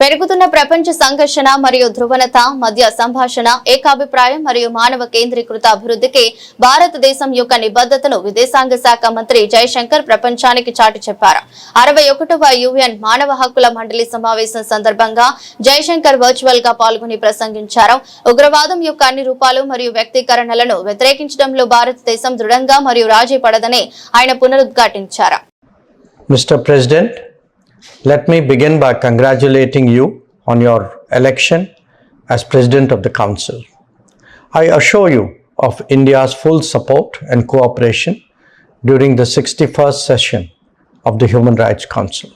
పెరుగుతున్న ప్రపంచ సంఘర్షణ మరియు ధ్రువణత మధ్య సంభాషణ ఏకాభిప్రాయం మరియు మానవ కేంద్రీకృత అభివృద్ధికి భారతదేశం యొక్క నిబద్ధతను విదేశాంగ శాఖ మంత్రి జయశంకర్ ప్రపంచానికి చాటి చెప్పారు. 61వ యుఎన్ మానవ హక్కుల మండలి సమావేశం సందర్భంగా జయశంకర్ వర్చువల్ గా పాల్గొని ప్రసంగించారు. ఉగ్రవాదం యొక్క అన్ని రూపాలు మరియు వ్యక్తీకరణలను వ్యతిరేకించడంలో భారతదేశం దృఢంగా మరియు రాజీ పడదని ఆయన పునరుద్ఘాటించారు. Mr. President, let me begin by congratulating you on your election as President of the Council. I assure you of India's full support and cooperation during the 61st session of the Human Rights Council.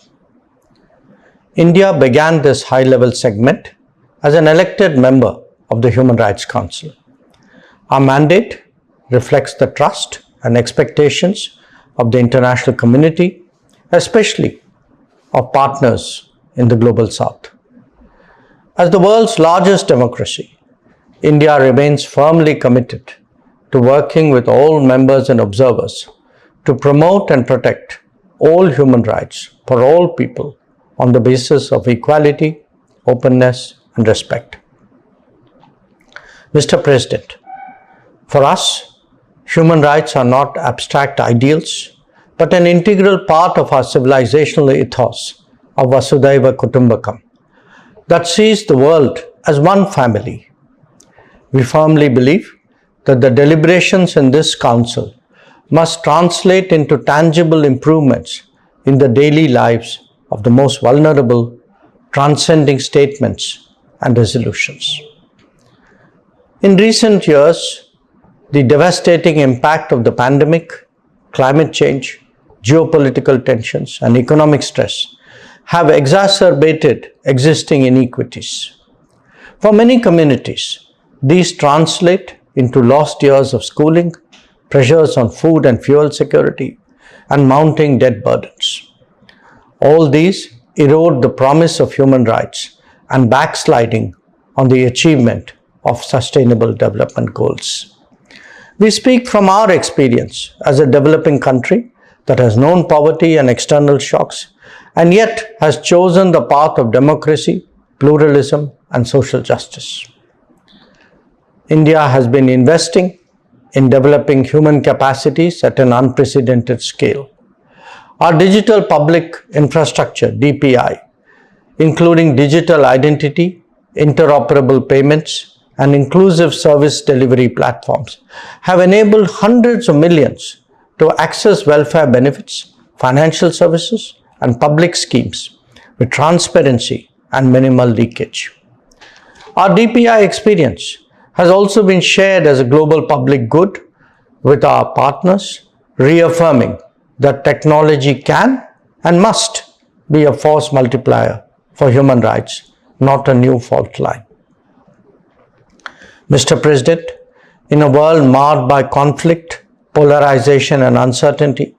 India began this high-level segment as an elected member of the Human Rights Council. Our mandate reflects the trust and expectations of the international community, especially of partners in the global south. As the world's largest democracy, India remains firmly committed to working with all members and observers to promote and protect all human rights for all people on the basis of equality, openness, and respect. Mr. President, for us, human rights are not abstract ideals, but an integral part of our civilizational ethos of Vasudhaiva Kutumbakam that sees the world as one family. We firmly believe that the deliberations in this council must translate into tangible improvements in the daily lives of the most vulnerable, transcending statements and resolutions. In recent years, the devastating impact of the pandemic, climate change, geopolitical tensions, and economic stress have exacerbated existing inequities. For many communities, these translate into lost years of schooling, pressures on food and fuel security, and mounting debt burdens. All these erode the promise of human rights and backsliding on the achievement of sustainable development goals. We speak from our experience as a developing country that has known poverty and external shocks and yet has chosen the path of democracy, pluralism, and social justice. India has been investing in developing human capacities at an unprecedented scale. Our digital public infrastructure, DPI, including digital identity, interoperable payments, and inclusive service delivery platforms, have enabled hundreds of millions to access welfare benefits, financial services, and public schemes with transparency and minimal leakage. Our DPI experience has also been shared as a global public good with our partners, reaffirming that technology can and must be a force multiplier for human rights, not a new fault line. Mr. President, in a world marred by conflict, polarization, and uncertainty,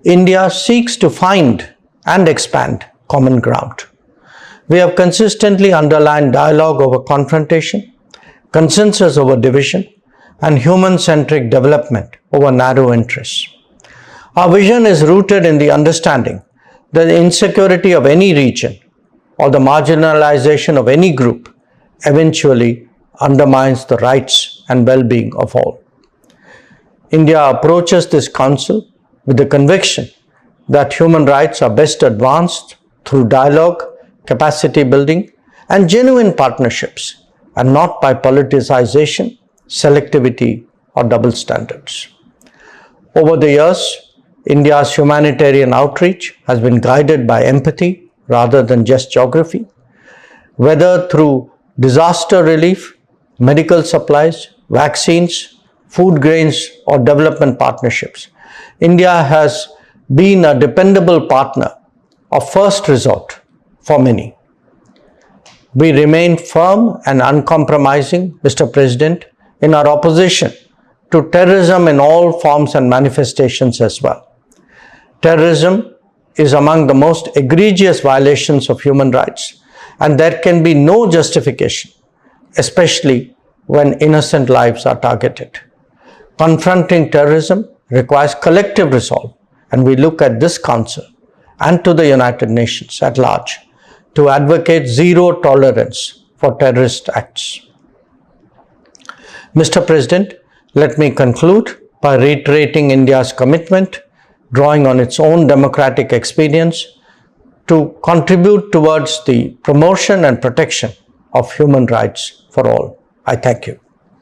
India seeks to find and expand common ground. We have consistently underlined dialogue over confrontation, consensus over division, and human-centric development over narrow interests. Our vision is rooted in the understanding that the insecurity of any region or the marginalization of any group eventually undermines the rights and well-being of all. India approaches this council with the conviction that human rights are best advanced through dialogue, capacity building, and genuine partnerships, and not by politicization, selectivity, or double standards. Over the years, India's humanitarian outreach has been guided by empathy rather than just geography. Whether through disaster relief, medical supplies, vaccines, food grains, or development partnerships, India has been a dependable partner of first resort for many. We remain firm and uncompromising, Mr. President, in our opposition to terrorism in all forms and manifestations as well. Terrorism is among the most egregious violations of human rights, and there can be no justification, especially when innocent lives are targeted. Confronting terrorism requires collective resolve, and we look at this Council and to the United Nations at large to advocate zero tolerance for terrorist acts. Mr. President, let me conclude by reiterating India's commitment, drawing on its own democratic experience, to contribute towards the promotion and protection of human rights for all. I thank you.